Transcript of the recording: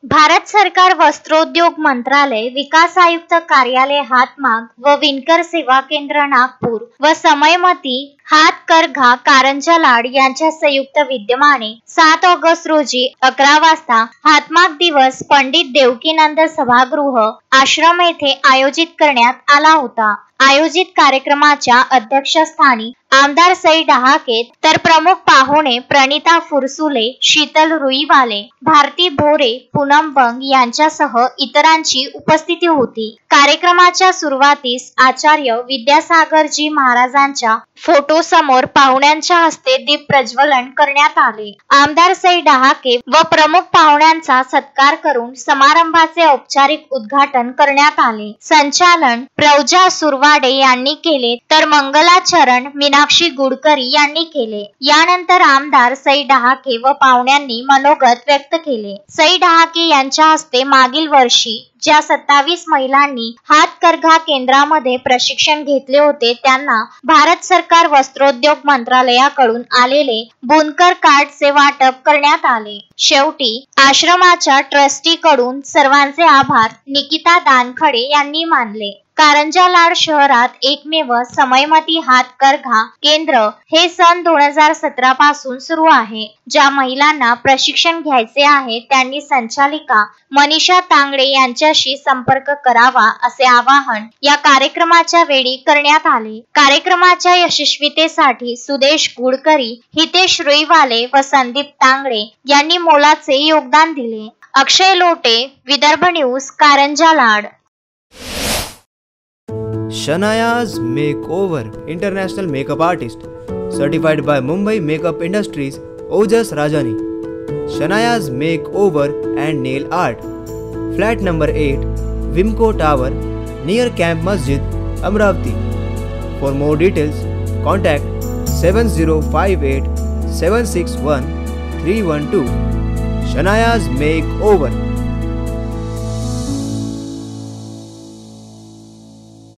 भारत सरकार वस्त्रोद्योग मंत्रालय, विकास आयुक्त कार्यालय हातमाग व विणकर सेवा केंद्र नागपूर व समयमती हातकरघा कारंजा लाड यांच्या संयुक्त विद्यमाने 7 ऑगस्ट रोजी 11 वाजता हातमाग दिवस पंडित देवकीनंद सभागृह आश्रम येथे आयोजित करण्यात आला होता। आयोजित कार्यक्रमाच्या अध्यक्षस्थानी आमदार सई डहाके तर प्रमुख पाहुणे प्रणिता फुरसुले, शीतल रुईवाले, भारती भोरे, पूनम बंग यांच्यासह इतरांची उपस्थिती होती। कार्यक्रमाच्या सुरुवातीस आचार्य विद्यासागरजी महाराजांच्या फोटो समोर पाहुण्यांच्या हस्ते दीप प्रज्वलन करण्यात आले। आमदार सई डहाके व प्रमुख पाहुण्यांचा सत्कार करून समारंभाचे औपचारिक उद्घाटन करण्यात आले। संचालन प्रौजा सुरवाडे यांनी केले तर मंगलाचरण मीनाक्षी गुडकरी यांनी केले। यानंतर आमदार सई डहाके व पाहुण्यांनी मनोगत व्यक्त केले। सई डहाके यांच्या हस्ते मागील वर्षी ज्या 27 महिलांनी हातकरघा केंद्रामध्ये प्रशिक्षण घेतले होते त्यांना भारत सरकार वस्त्रोद्योग मंत्रालयाकडून आलेले बुनकर कार्डचे वाटप करण्यात आले। शेवटी आश्रमाच्या ट्रस्टी कडून सर्वांचे आभार निकिता दानखडे यांनी मानले। कारंजा लाड शहरात एकमेव समयमती हातकरघा केंद्र हे सन 2017 पासून सुरू आहे। ज्या महिलांना प्रशिक्षण घ्यायचे आहे त्यांनी संचालिका मनीषा तांगडे यांच्याशी संपर्क करावा असे आवाहन या कार्यक्रमाच्या वेळी करण्यात आले। कार्यक्रमाच्या यशस्वीतेसाठी सुदेश गुडकरी, हितेश रुईवाले व संदीप तांगडे यांनी मोलाचे योगदान दिले। अक्षय Lotay, Vidarbha news, Karanja Lad. Shanaya's Makeover, International Makeup Artist, certified by Mumbai Makeup Industries, Ojas Rajani. Shanaya's Makeover and Nail Art, Flat number 8, Wimco Tower, near Camp Masjid, Amravati. For more details, contact 7058 761 312. Shanaya's Makeover.